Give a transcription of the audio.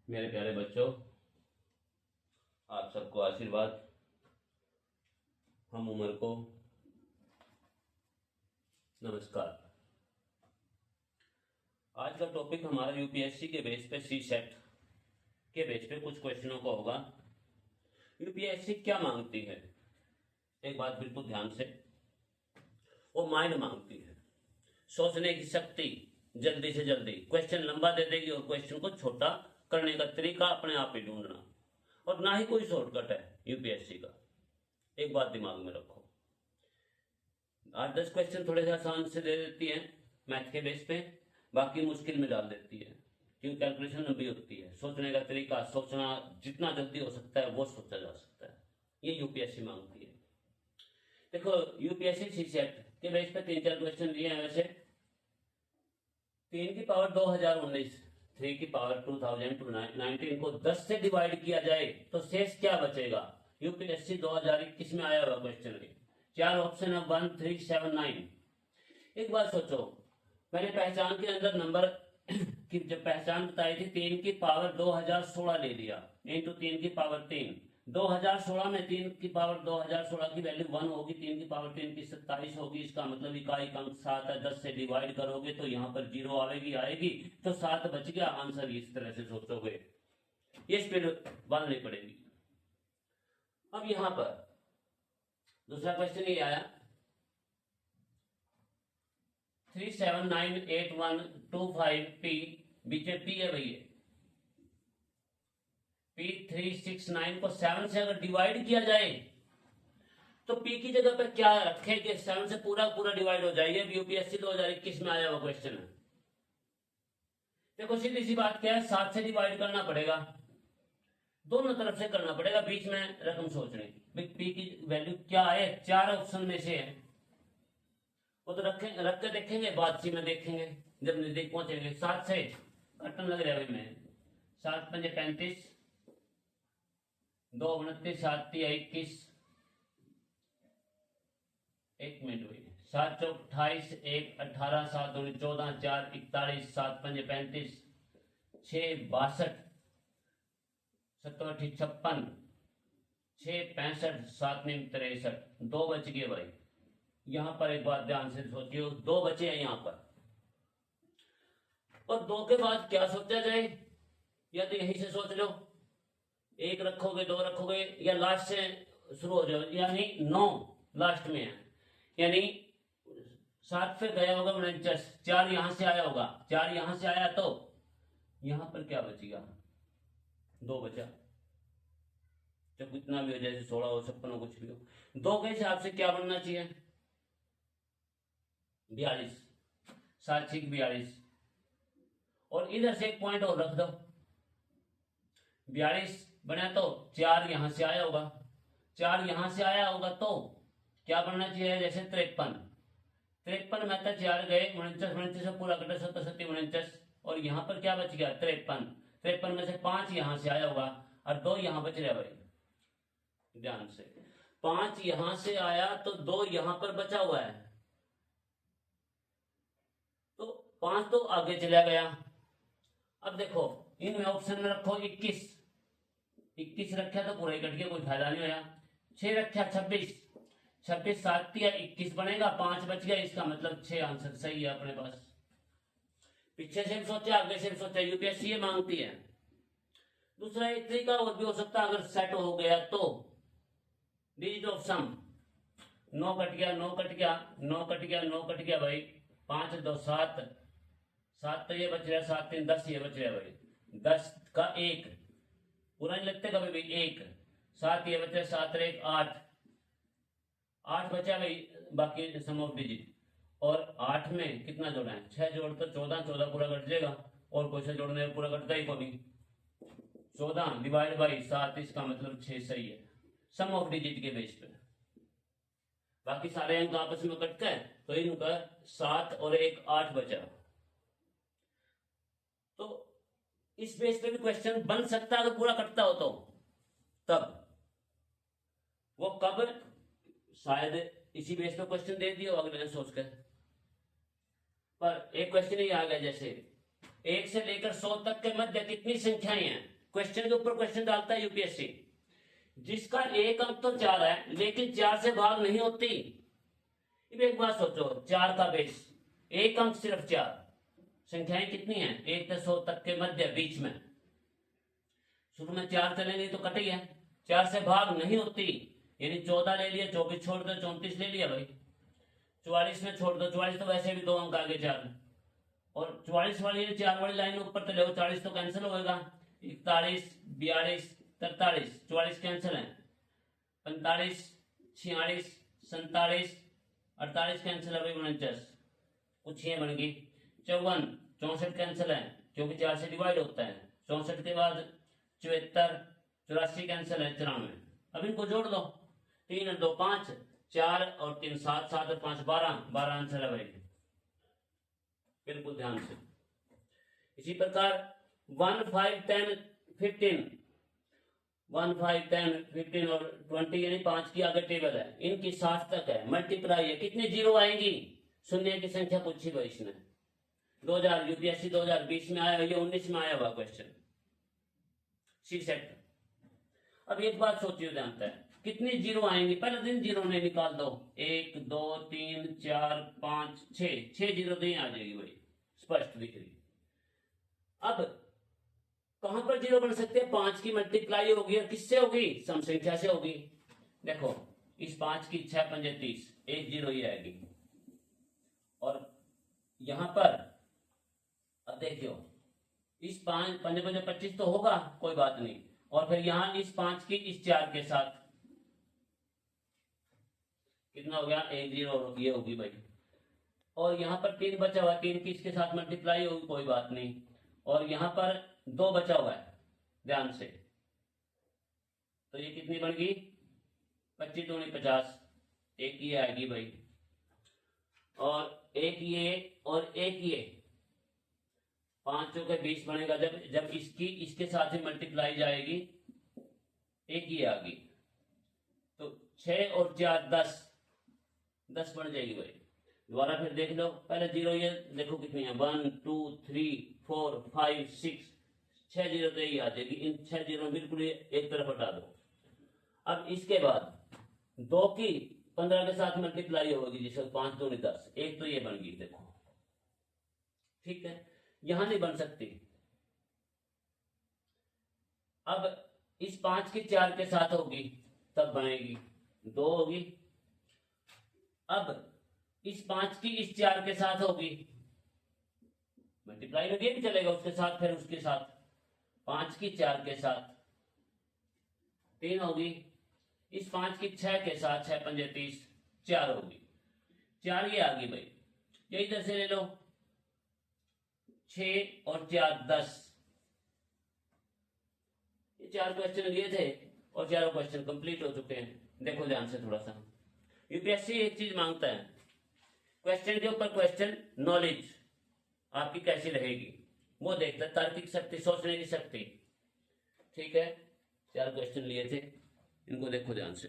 मेरे प्यारे बच्चों, आप सबको आशीर्वाद। हम उमर को नमस्कार। आज का टॉपिक हमारा यूपीएससी के बेस पे सी सेट के बेस पे कुछ क्वेश्चनों का होगा। यूपीएससी क्या मांगती है? एक बात बिल्कुल ध्यान से, वो माइंड मांगती है, सोचने की शक्ति। जल्दी से जल्दी क्वेश्चन लंबा दे देगी और क्वेश्चन को छोटा करने का तरीका अपने आप ही ढूंढना, और ना ही कोई शॉर्टकट है यूपीएससी का। एक बात दिमाग में रखो, 8-10 क्वेश्चन थोड़े से आसान से दे देती है मैथ के बेस पे, बाकी मुश्किल में डाल देती है क्योंकि कैलकुलेशन लंबी होती है। सोचने का तरीका, सोचना जितना जल्दी हो सकता है वो सोचा जा सकता है, ये यूपीएससी मांगती है। देखो, यूपीएससी सी सेट के बेस पे 3-4 क्वेश्चन दिए हैं। वैसे 3 की पावर 2019, 3 की पावर 2019 को 10 से डिवाइड किया जाए तो शेष क्या बचेगा? यूपीएससी 2021 में आया हुआ क्वेश्चन है। 4 ऑप्शन है 1, 3, 7, 9। एक बात सोचो, मैंने पहचान के अंदर नंबर की जब पहचान बताई थी 3 की पावर 2016 ले लिया, इंटू 3 की पावर 3। 2016 में 3 की पावर 2016 की वैल्यू 1 होगी, 3 की पावर 3 की 27 होगी। इसका मतलब इकाई अंक 7 है। 10 से डिवाइड करोगे तो यहाँ पर 0 आएगी, तो 7 बच गया। आंसर इस तरह से सोचोगे, ये स्पीड बांधनी पड़ेगी। अब यहाँ पर दूसरा क्वेश्चन ये आया, 3798125P, बीच में P है भैया। P369 को 7 से अगर डिवाइड किया जाए तो P की जगह पर क्या रखें कि 7 से पूरा पूरा डिवाइड हो जाएगा। यूपीएससी 2021 में आया हुआ क्वेश्चन है। देखो, सीधी सी बात क्या है, 7 से डिवाइड करना पड़ेगा, दोनों तरफ से करना पड़ेगा, बीच में रकम सोचनी। P की वैल्यू क्या है? 4 ऑप्शन में से है, वो तो रख के देखेंगे, बाद में देखेंगे जब नजदीक पहुंचेंगे। 7 से कटन लग रहा है भाई, मैं 7 पंजे 35, 2 29, 7 21, 1 मिनट भाई, 7 चौक 28, 1 18, 7 दूनी 14, 4 41, 7 पंजे 35, 6 62, 7 8 56, 6 65, 7 9 63, 2 बच गए भाई। यहां पर एक बात ध्यान से सोचियो, 2 बचे हैं यहां पर, और 2 के बाद क्या सोचा जाए? या तो यहीं से सोच लो, 1 रखोगे, 2 रखोगे, या लास्ट से शुरू हो जाओ, यानी 9 लास्ट में है, यानी 7 पे गया होगा 49, 4 यहां से आया होगा, 4 यहां से आया तो यहां पर क्या बचेगा? 2 बचा। जब कितना भी हो, जैसे 16 हो, 56 हो, कुछ भी हो, 2 के हिसाब से क्या बनना चाहिए? 42, 7 6 42, और इधर से एक पॉइंट और रख दो। 42 बना तो 4 यहां से आया होगा, 4 यहां से आया होगा तो क्या बनना चाहिए? जैसे 53 में तो 4 गए, 49 से पूरा कटा, 77 49, और यहां पर क्या बच गया? 53 में से 5 यहां से आया होगा और 2 यहां बच रहा भाई। ध्यान से, 5 यहां से आया तो 2 यहां पर बचा हुआ है, तो 5 तो आगे चला गया। अब देखो, इनमें ऑप्शन में रखो 21 रखा तो पूरा ही कट गया, कोई फायदा नहीं होया। 6 रखा 26, 7 या 21 बनेगा, 5 बच गया, इसका मतलब 6 आंसर सही है अपने पास। पीछे से सोचा, आगे से सोचा, यूपीएससी ये मांगती है। दूसरा एक तरीका और भी हो सकता है, अगर सेट हो गया तो डिजिट ऑफ सम, 9 कट गया, 9 कट गया, 9 कट गया, 9 कट गया भाई, 5 2 7, 7 तो ये बच रहा है, 7 3 10 ये बच रहा है भाई। 10 का 1 पूरा नहीं लगते कभी भी, 1 7 ये बच रहा है, 7 1 8, 8 बचा भाई, बाकी सम ऑफ डिजिट। और 8 में कितना जोड़ा है? 6 जोड़ तो 14, 14 पूरा कट जाएगा, और कोई सा जोड़ने पूरा कटता ही कोई। 14 डिवाइड बाई 7, इसका मतलब 6 सही है सम ऑफ डिजिट के बेस पे। बाकी सारे अंक आपस में कटते हैं तो इनका 7 और 1 8 बचा। तो इस बेस पे भी क्वेश्चन बन सकता है अगर पूरा कटता हो तो। तब वो कब, शायद इसी बेस पे क्वेश्चन दे दिया अगले सोचकर, पर एक क्वेश्चन ही आ गया, जैसे 1 से लेकर 100 तक के मध्य कितनी संख्याएं हैं? क्वेश्चन के ऊपर क्वेश्चन डालता है यूपीएससी, जिसका एक अंक तो 4 है लेकिन 4 से भाग नहीं होती। एक बात सोचो, 4 का बेस, एक अंक सिर्फ 4, संख्याएं कितनी हैं 1 से 100 तक के मध्य बीच में, शुरू में 4 चलेंगे तो कट गया, 4 से भाग नहीं होती, यानी 14 ले लिया, 24 छोड़ दो, 34 ले लिया भाई, 44 में छोड़ दो, 44 तो वैसे भी 2 अंक आगे 4 में, और 44 वाली 4 वाली लाइन ऊपर तो ले, 40 तो कैंसिल होगा, 41 42 43, 44 कैंसिल है, 45 46 47 48 कैंसिल है भाई, 49 कुछ ये बन गई, 54 64 कैंसिल है क्योंकि 4 से डिवाइड होता है, 64 के बाद 74 84 कैंसिल है, 94। अब इनको जोड़ दो, 3 और 2 5, 4 और 3 7, 7 और 5 12 आंसर है भाई, बिल्कुल ध्यान से। इसी प्रकार 1 5 10 15, 1 5 10 15 और 20 यानी 5 की आगे टेबल है, इनकी 7 तक है, मल्टीप्लाई है, कितनी जीरो आएंगी, शून्य की संख्या पूछी भाई इसने, 2000 यूपीएससी 2020 में आया, ये 19 में आया हुआ क्वेश्चन, सी सेट। अब एक बात सोचिए जानता है कितनी जीरो आएंगी, पहले दिन जीरो ने निकाल दो, 1 2 3 4 5 6 जीरो तो आ जाएगी भाई, स्पष्ट दिख रही। अब कहां पर जीरो बन सकते हैं, 5 की मल्टीप्लाई होगी और किससे होगी, सम संख्या से होगी। देखो इस 5 की 6 पंजे 30, एक जीरो ही आएगी, और यहां पर अब देखियो इस 5 पंजे पंजे 25 तो होगा, कोई बात नहीं, और फिर यहां इस 5 की इस 4 के साथ कितना हो गया, एक जीरो ये होगी भाई, और यहां पर 3 बचा हुआ है, 3 की इसके साथ मल्टीप्लाई होगी, कोई बात नहीं, और यहां पर 2 बचा हुआ है ध्यान से, तो ये कितनी बन गई, 25 दूनी 50, एक ये आएगी भाई, और एक ये और एक ये, 5 चौके 20 बनेगा, जब इसकी इसके साथ ही मल्टीप्लाई जाएगी, एक ये आ गई, तो 6 और 4 10 बन जाएगी भाई। दोबारा फिर देख लो, पहले जीरो ये देखो कितनी है, 1 2 3 4 5 6, 6 जीरो तो यही आ जाएगी, इन 6 जीरो बिल्कुल एक तरफ हटा दो। अब इसके बाद 2 की 15 के साथ मल्टीप्लाई होगी, जिससे 5 2 10, एक तो ये बन गई देखो, ठीक है, यहां नहीं बन सकती। अब इस 5 की 4 के साथ होगी तब बनेगी, 2 होगी, अब इस 5 की इस 4 के साथ होगी, मल्टीप्लाई में ये भी चलेगा उसके साथ, फिर उसके साथ 5 की 4 के साथ 3 होगी, इस 5 की 6 के साथ 6 पंजे 30, 4 होगी, 4 ये आ गई भाई, ये इधर से ले लो, 6 और 4 10, ये 4 क्वेश्चन लिए थे और चारों क्वेश्चन कंप्लीट हो चुके हैं। देखो ध्यान से थोड़ा सा, यूपीएससी एक चीज मांगता है, क्वेश्चन के ऊपर क्वेश्चन, नॉलेज आपकी कैसी रहेगी वो देखता है, तार्किक शक्ति, सोचने की शक्ति, ठीक है। 4 क्वेश्चन लिए थे, इनको देखो ध्यान से।